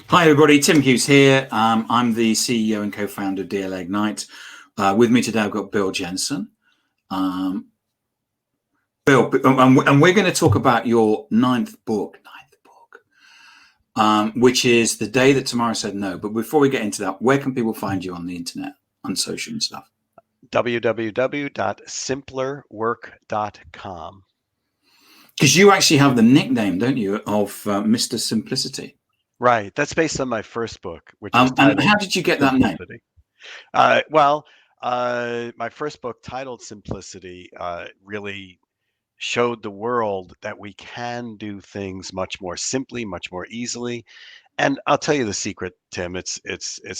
Hi, everybody. Tim Hughes here. I'm the CEO and co-founder of DLA Ignite. With me today, I've got Bill Jensen. Bill, and we're going to talk about your ninth book, which is The Day That Tomorrow Said No. But before we get into that, where can people find you on the internet, on social and stuff? www.simplerwork.com. Because you actually have the nickname, don't you, of Mr. Simplicity? Right. That's based on my first book, which was And titled how did you get that name? Simplicity. My first book titled Simplicity really showed the world that we can do things much more simply, much more easily. And I'll tell you the secret, Tim. It's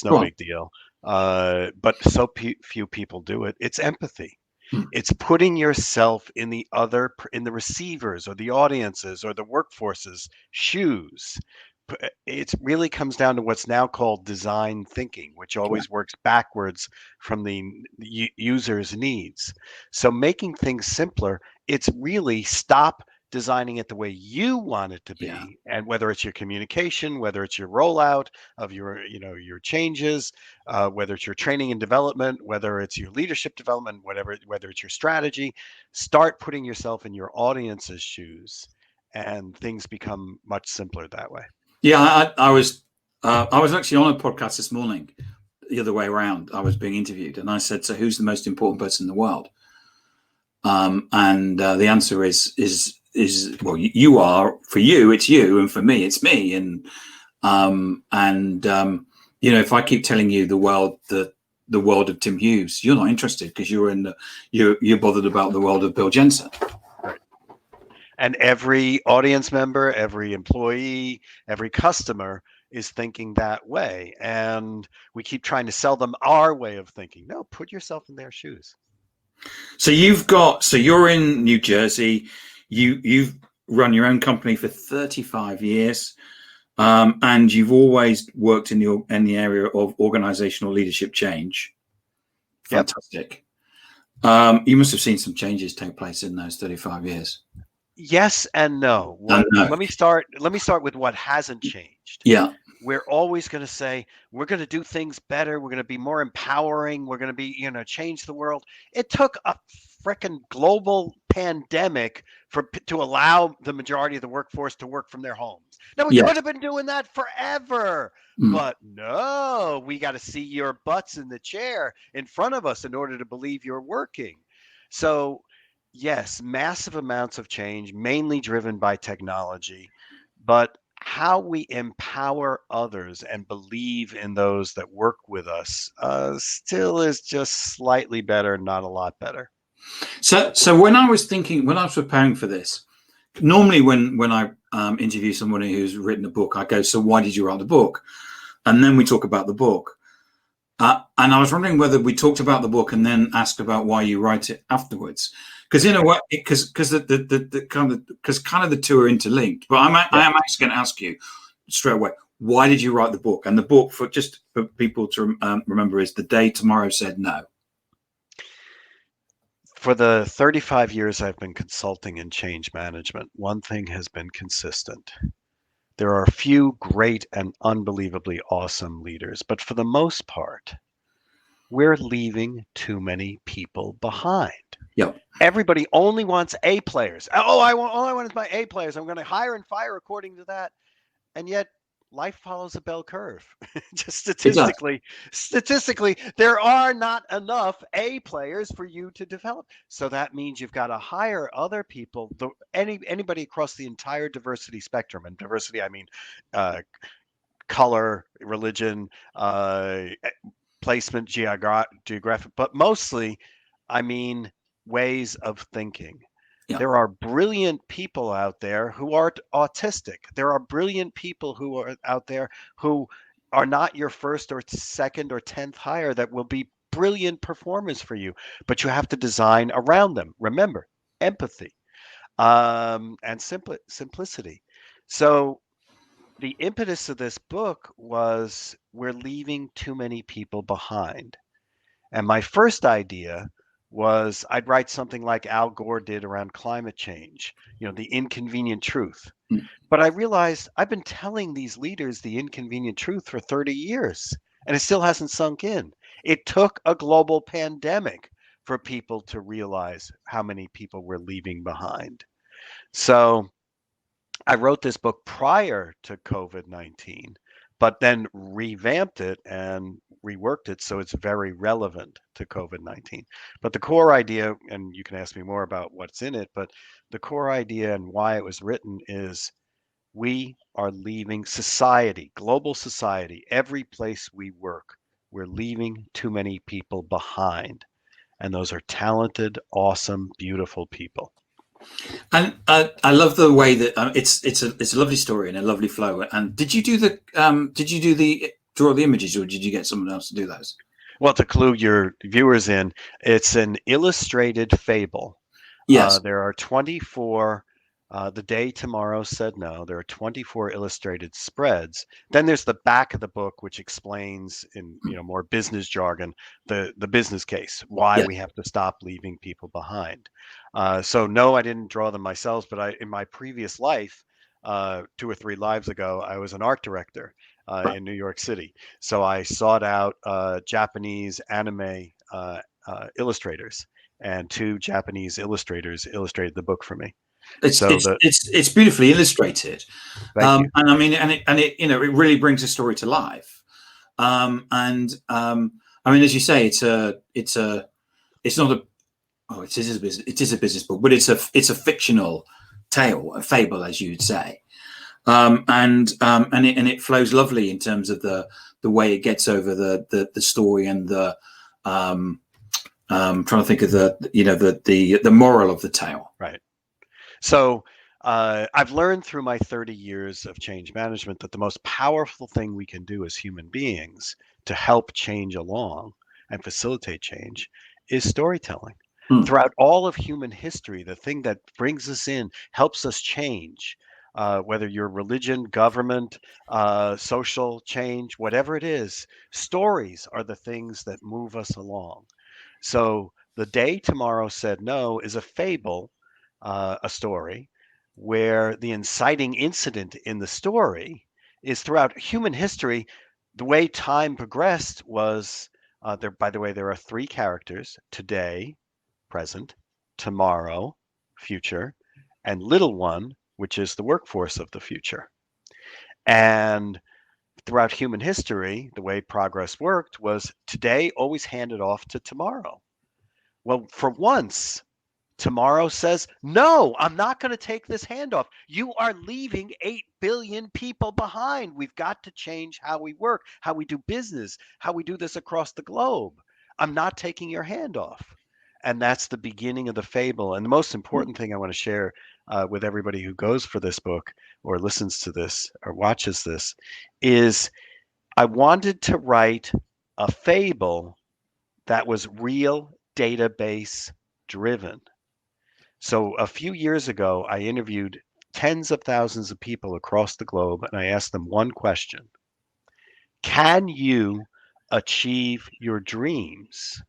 no Go on. big deal. But so few people do it. It's empathy. Hmm. It's putting yourself in the receivers or the audiences or the workforce's shoes. It really comes down to what's now called design thinking, which always works backwards from the user's needs. So making things simpler, it's really stop designing it the way you want it to be. Yeah. And whether it's your communication, whether it's your rollout of your changes, whether it's your training and development, whether it's your leadership development, whether it's your strategy, start putting yourself in your audience's shoes, and things become much simpler that way. Yeah, I was actually on a podcast this morning, the other way around. I was being interviewed, and I said, "So, who's the most important person in the world?" And the answer is well, you are. For you, it's you, and for me, it's me. If I keep telling you the world of Tim Hughes, you're not interested because you're bothered about the world of Bill Jensen. Right. And every audience member, every employee, every customer is thinking that way. And we keep trying to sell them our way of thinking. No, put yourself in their shoes. So you're in New Jersey. You've run your own company for 35 years, and you've always worked in the area of organizational leadership change. Fantastic. Yep. You must have seen some changes take place in those 35 years. Yes and no. Let me start with what hasn't changed. Yeah. We're always going to say we're going to do things better. We're going to be more empowering. We're going to be, change the world. It took a freaking global pandemic to allow the majority of the workforce to work from their homes. Now we could have been doing that forever, but no, we got to see your butts in the chair in front of us in order to believe you're working. So yes, massive amounts of change, mainly driven by technology, but how we empower others and believe in those that work with us still is just slightly better, not a lot better. So when I was preparing for this, normally when I interview somebody who's written a book, I go, "So why did you write the book?" And then we talk about the book. And I was wondering whether we talked about the book and then asked about why you write it afterwards, because in a way, because kind of the two are interlinked. But I am actually going to ask you straight away, why did you write the book? And the book, for people to remember, is The Day Tomorrow Said No. For the 35 years I've been consulting in change management, one thing has been consistent. There are a few great and unbelievably awesome leaders, but for the most part, we're leaving too many people behind. Yep. Everybody only wants A players. All I want is my A players. I'm going to hire and fire according to that. And yet life follows a bell curve. Just statistically, there are not enough A players for you to develop. So that means you've got to hire other people, anybody across the entire diversity spectrum. And diversity, I mean color, religion, placement, geographic, but mostly, I mean ways of thinking. Yeah. There are brilliant people out there who are autistic. There are brilliant people who are out there who are not your first or second or 10th hire that will be brilliant performers for you, but you have to design around them. Remember, empathy and simplicity. So the impetus of this book was we're leaving too many people behind. And my first idea was I'd write something like Al Gore did around climate change, the inconvenient truth. Mm. But I realized I've been telling these leaders the inconvenient truth for 30 years, and it still hasn't sunk in. It took a global pandemic for people to realize how many people we're leaving behind. So I wrote this book prior to COVID-19, but then revamped it and reworked it so it's very relevant to COVID-19. But the core idea, and you can ask me more about what's in it, but the core idea and why it was written is we are leaving society, global society, every place we work. We're leaving too many people behind. And those are talented, awesome, beautiful people. And I love the way that it's a lovely story and a lovely flow. And did you do the draw the images, or did you get someone else to do those? Well, to clue your viewers in, it's an illustrated fable. Yes. There are 24. The day tomorrow said no. There are 24 illustrated spreads. Then there's the back of the book, which explains in more business jargon the business case, why Yes. we have to stop leaving people behind. So no, I didn't draw them myself, but in my previous life, 2 or 3 lives ago, I was an art director in New York City. So I sought out Japanese anime illustrators, and 2 Japanese illustrators illustrated the book for me. It's beautifully illustrated, Thank you. and I mean, and it it really brings a story to life. I mean, as you say, it's not a it is a business book, but it's a fictional tale, a fable, as you'd say, and it flows lovely in terms of the way it gets over the story and the trying to think of the moral of the tale. Right. So I've learned through my 30 years of change management that the most powerful thing we can do as human beings to help change along and facilitate change is storytelling. Throughout all of human history, the thing that brings us in, helps us change, whether you're religion, government, social change, whatever it is, stories are the things that move us along. So the day tomorrow said no is a fable, a story where the inciting incident in the story is throughout human history. The way time progressed was there. By the way, there are 3 characters: today, present; tomorrow, future; and little one, which is the workforce of the future. And throughout human history, the way progress worked was today always handed off to tomorrow. Well, for once, tomorrow says, no, I'm not going to take this handoff. You are leaving 8 billion people behind. We've got to change how we work, how we do business, how we do this across the globe. I'm not taking your handoff. And that's the beginning of the fable. And the most important thing I want to share with everybody who goes for this book or listens to this or watches this is I wanted to write a fable that was real database driven. So a few years ago, I interviewed tens of thousands of people across the globe, and I asked them one question: can you achieve your dreams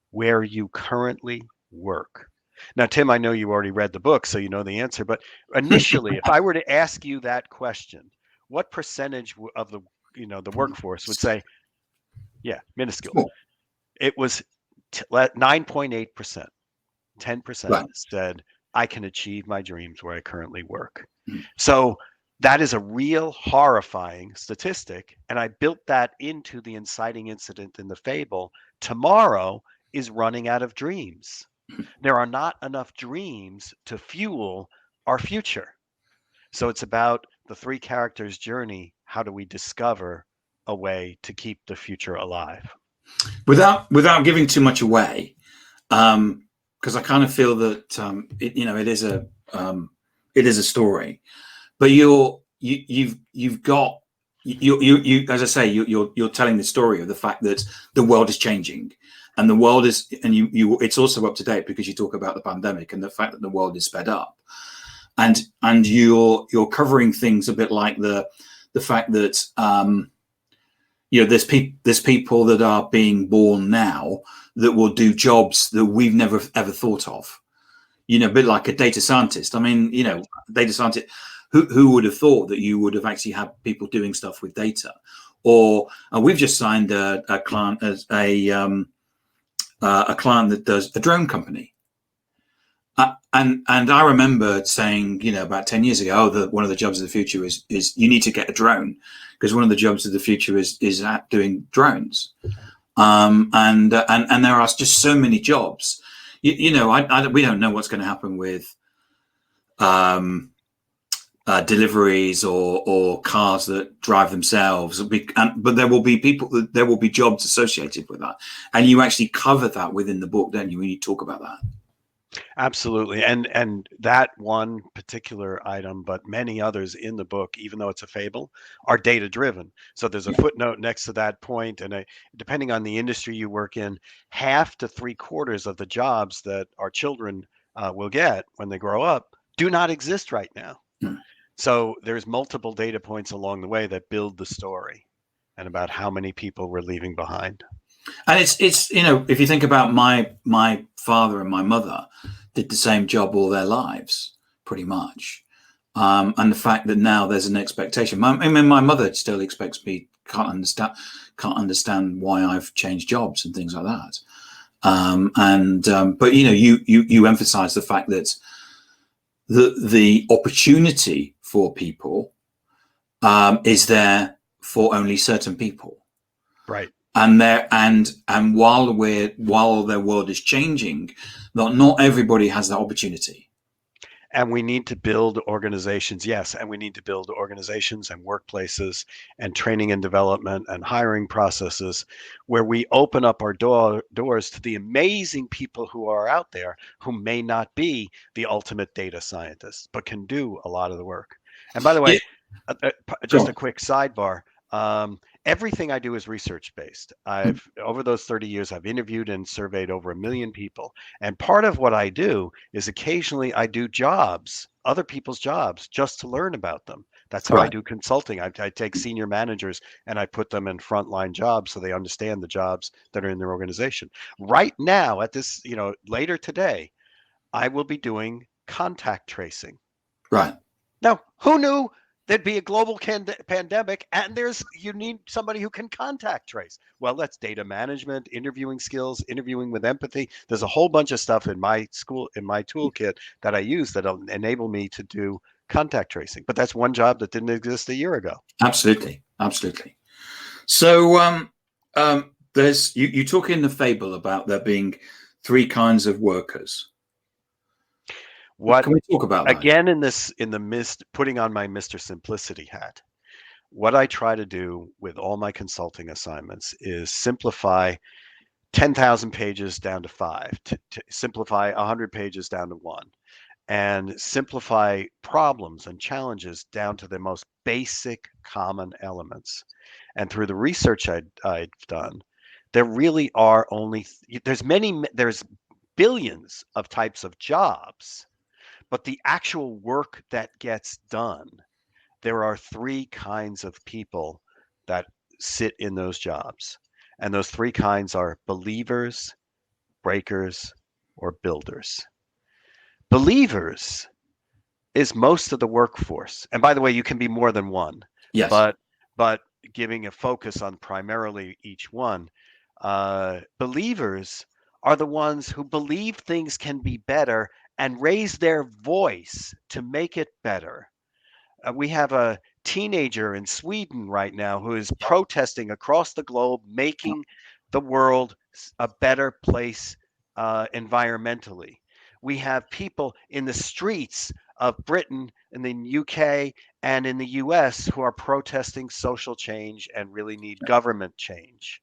where you currently work? Now, Tim, I know you already read the book, so you know the answer, but initially, if I were to ask you that question, what percentage of the workforce would say, yeah, minuscule? Cool. It was 9.8%. 10% said, I can achieve my dreams where I currently work. So that is a real horrifying statistic. And I built that into the inciting incident in the fable. Tomorrow is running out of dreams. There are not enough dreams to fuel our future. So it's about the 3 characters' journey. How do we discover a way to keep the future alive? Without giving too much away, because I kind of feel that it is a story, but you've got you as I say, you're telling the story of the fact that the world is changing, and the world is, and it's also up to date because you talk about the pandemic and the fact that the world is sped up, and you're covering things a bit like the fact that there's people that are being born now that will do jobs that we've never ever thought of. A bit like a data scientist. I mean, data scientist. Who would have thought that you would have actually had people doing stuff with data? Or we've just signed a client as a client that does a drone company. And I remember saying, about 10 years ago, one of the jobs of the future is you need to get a drone, because one of the jobs of the future is at doing drones. And there are just so many jobs. We don't know what's going to happen with deliveries or cars that drive themselves, but there will be jobs associated with that, and you actually cover that within the book, don't you, when you talk about that? Absolutely. And that one particular item, but many others in the book, even though it's a fable, are data driven. So there's a footnote next to that point, and depending on the industry you work in, half to 3/4 of the jobs that our children will get when they grow up do not exist right now. So there's multiple data points along the way that build the story and about how many people we're leaving behind. And it's if you think about my father and my mother did the same job all their lives, pretty much. And the fact that now there's an expectation. My mother still expects me, can't understand why I've changed jobs and things like that. But you emphasize the fact that the opportunity for people is there for only certain people. Right. And while their world is changing, not everybody has that opportunity. And we need to build organizations, yes, and we need to build organizations and workplaces and training and development and hiring processes where we open up our doors to the amazing people who are out there who may not be the ultimate data scientists, but can do a lot of the work. And by the way, just a quick sidebar. Everything I do is research based. Over those 30 years, I've interviewed and surveyed over 1 million people. And part of what I do is occasionally I do jobs, other people's jobs, just to learn about them. That's how I do consulting. I take senior managers and I put them in frontline jobs so they understand the jobs that are in their organization. Right now, at this, later today, I will be doing contact tracing. Right. Now, who knew there'd be a global pandemic and you need somebody who can contact trace? Well, that's data management, interviewing skills, interviewing with empathy. There's a whole bunch of stuff in my toolkit that I use that'll enable me to do contact tracing. But that's one job that didn't exist a year ago. Absolutely. So there's you talk in the fable about there being 3 kinds of workers. What can we talk about that? Again, putting on my Mr. Simplicity hat, what I try to do with all my consulting assignments is simplify 10,000 pages down to 5, to simplify 100 pages down to 1, and simplify problems and challenges down to the most basic common elements. And through the research I've done, there really are there's billions of types of jobs, but the actual work that gets done, there are 3 kinds of people that sit in those jobs. And those 3 kinds are believers, breakers, or builders. Believers is most of the workforce. And by the way, you can be more than one. Yes. But giving a focus on primarily each one, believers are the ones who believe things can be better and raise their voice to make it better. We have a teenager in Sweden right now who is protesting across the globe, making the world a better place environmentally. We have people in the streets of Britain, in the UK, and in the US who are protesting social change and really need government change.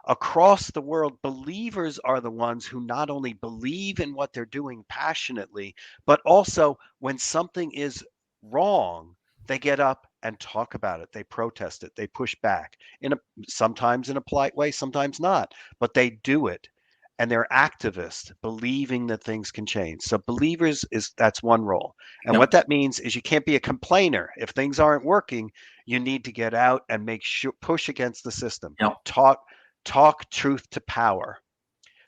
Across the world, believers are the ones who not only believe in what they're doing passionately, but also when something is wrong, they get up and talk about it. They protest it. They push back sometimes in a polite way, sometimes not, but they do it. and they're activists believing that things can change. So believers that's one role. And Yep. what that means is you can't be a complainer. If things aren't working, you need to get out and make sure push against the system. Yep. Talk truth to power.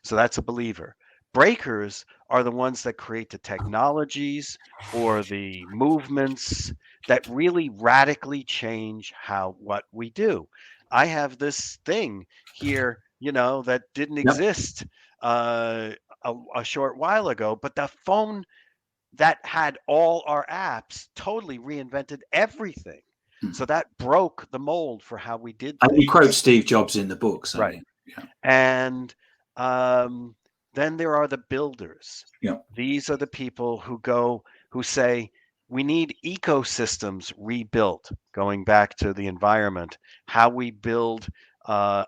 So that's a believer. Breakers are the ones that create the technologies or the movements that really radically change what we do. I have this thing here, that didn't Yep. exist a short while ago, but the phone that had all our apps totally reinvented everything. Hmm. So that broke the mold for how we did And you quote things. Steve Jobs in the book, so Right. yeah. And then there are the builders. Yeah. These are the people who say we need ecosystems rebuilt, going back to the environment, how we build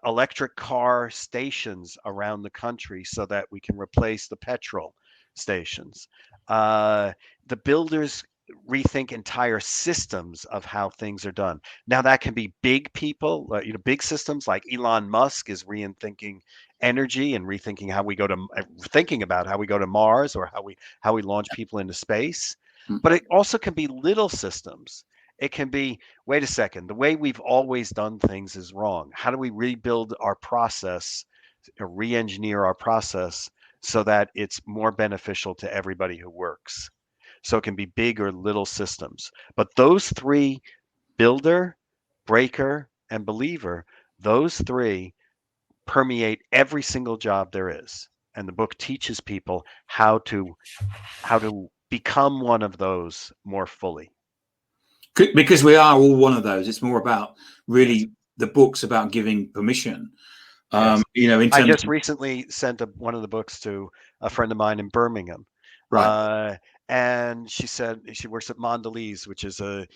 electric car stations around the country so that we can replace the petrol stations. The builders rethink entire systems of how things are done. Now that can be big people, big systems like Elon Musk is rethinking energy and rethinking how we go to thinking about how we go to Mars or how we launch people into space. Hmm. But it also can be little systems. It can be, wait a second, the way we've always done things is wrong. How do we rebuild our process or re-engineer our process so that it's more beneficial to everybody who works? So it can be big or little systems. But those three, builder, breaker, and believer, those three permeate every single job there is. And the book teaches people how to become one of those more fully. Because we are all one of those. It's more about Yes. really the book's about giving permission. Yes. In I terms just recently sent one of the books to a friend of mine in Birmingham. right. And she said she works at Mondelez, which is a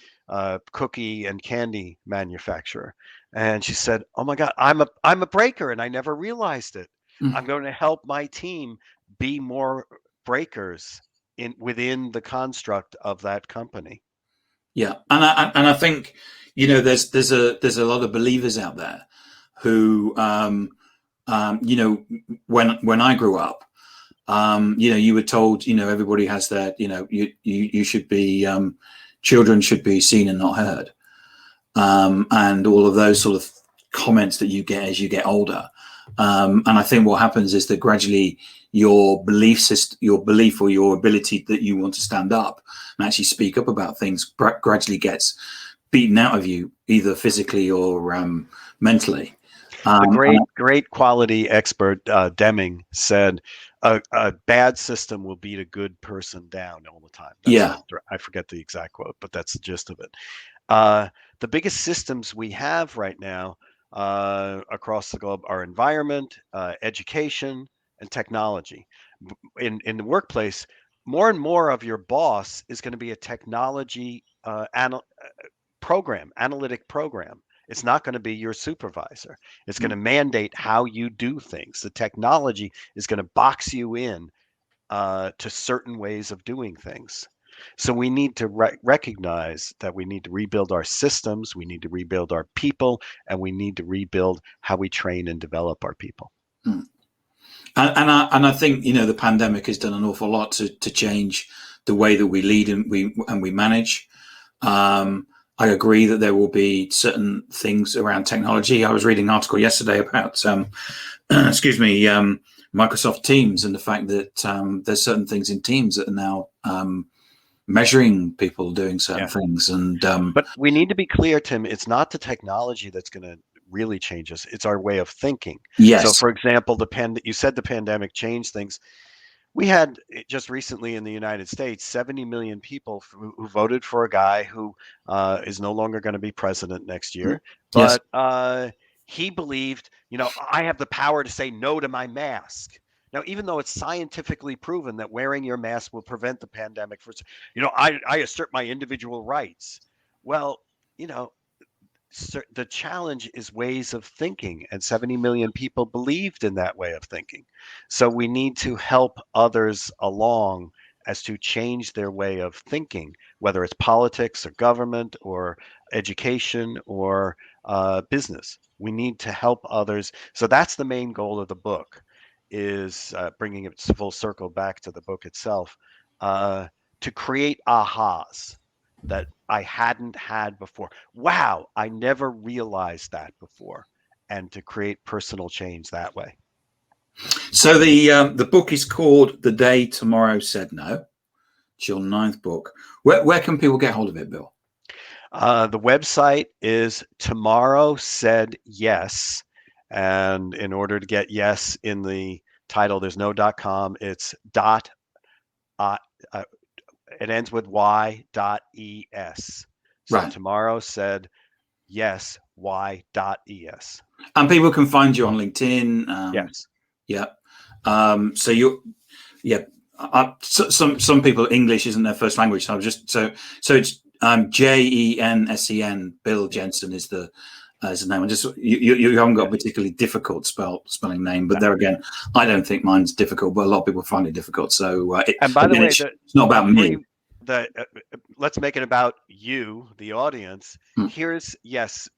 cookie and candy manufacturer. And she said, "Oh my God, I'm a breaker, and I never realized it. Mm. I'm going to help my team be more breakers within the construct of that company." Yeah, and I think there's a lot of believers out there who when I grew up, you were told everybody has their you should be children should be seen and not heard, and all of those sort of comments that you get as you get older. And I think what happens is that gradually your belief system, your belief or your ability that you want to stand up and actually speak up about things gradually gets beaten out of you, either physically or mentally. The great quality expert Deming said, "A bad system will beat a good person down all the time." Yeah, I forget the exact quote, but that's the gist of it. Uh, the biggest systems we have right now across the globe are environment, education, and technology. In the workplace, more and more of your boss is going to be a technology analytic program. It's not going to be your supervisor. It's going to mandate how you do things. The technology is going to box you in to certain ways of doing things. So we need to recognize that we need to rebuild our systems, we need to rebuild our people, and we need to rebuild how we train and develop our people. and I think the pandemic has done an awful lot to change the way that we lead and we manage. I agree that there will be certain things around technology. I was reading an article yesterday about, excuse me, Microsoft Teams and the fact that there's certain things in Teams that are now measuring people doing certain things. And but we need to be clear, Tim, it's not the technology that's going to really change us. It's our way of thinking. So, yes, for example, you said the pandemic changed things. We had just recently in the United States 70 million people who voted for a guy who is no longer going to be president next year. yes, But he believed, I have the power to say no to my mask. Now, even though it's scientifically proven that wearing your mask will prevent the pandemic, I assert my individual rights. Well, you know, the challenge is ways of thinking, and 70 million people believed in that way of thinking. So we need to help others along as to change their way of thinking, whether it's politics or government or education or business. We need to help others. So that's the main goal of the book, is bringing it full circle back to the book itself, to create ahas that I hadn't had before. Wow, I never realized that before, and to create personal change that way. So the book is called The Day Tomorrow Said No. It's your 9th book. Where can people get hold of it, Bill? The website is Tomorrow Said Yes. And in order to get yes in the title, there's no .com. It's dot. It ends with y.es. So Right. Tomorrow Said Yes, y.es. And people can find you on LinkedIn. Yes. Yeah. So you, yeah. Some people English isn't their first language, so I'm just so it's Jensen. Bill Jensen is the name. I just you haven't got a particularly difficult spelling name, but there again, I don't think mine's difficult, but a lot of people find it difficult. So and by the way, it's not about me. Let's make it about you, the audience. Here's, yes,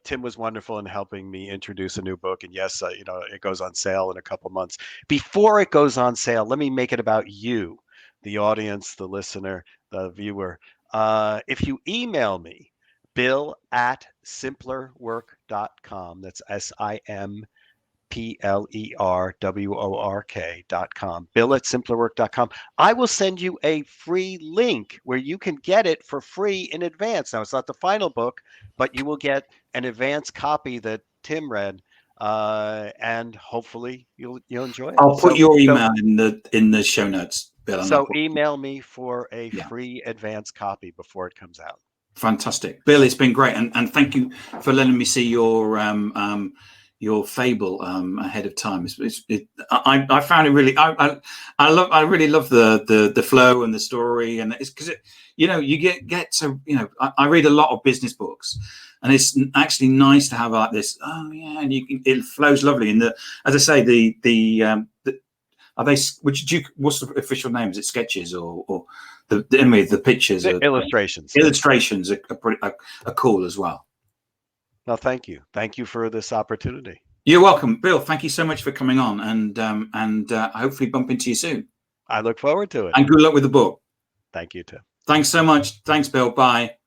Tim was wonderful in helping me introduce a new book, and yes, it goes on sale in a couple months. Before it goes on sale, let me make it about you, the audience, the listener, the viewer. If you email me, bill@simplerwork.com, that's simplerwork.com, bill@simplerwork.com. I will send you a free link where you can get it for free in advance. Now, it's not the final book, but you will get an advance copy that Tim read, and hopefully you'll enjoy it. I'll put your email in the show notes, Bill. So email me for a free advance copy before it comes out. Fantastic, Bill. It's been great, and thank you for letting me see your fable ahead of time. I found it really. I really love the flow and the story, and it's because you get to I read a lot of business books, and it's actually nice to have like this. Oh yeah, and it flows lovely. And as I say, are they? What's the official name? Is it sketches or the pictures? The illustrations. Illustrations are cool as well. No, thank you. Thank you for this opportunity. You're welcome, Bill. Thank you so much for coming on, and hopefully bump into you soon. I look forward to it. And good luck with the book. Thank you, Tim. Thanks so much. Thanks, Bill. Bye.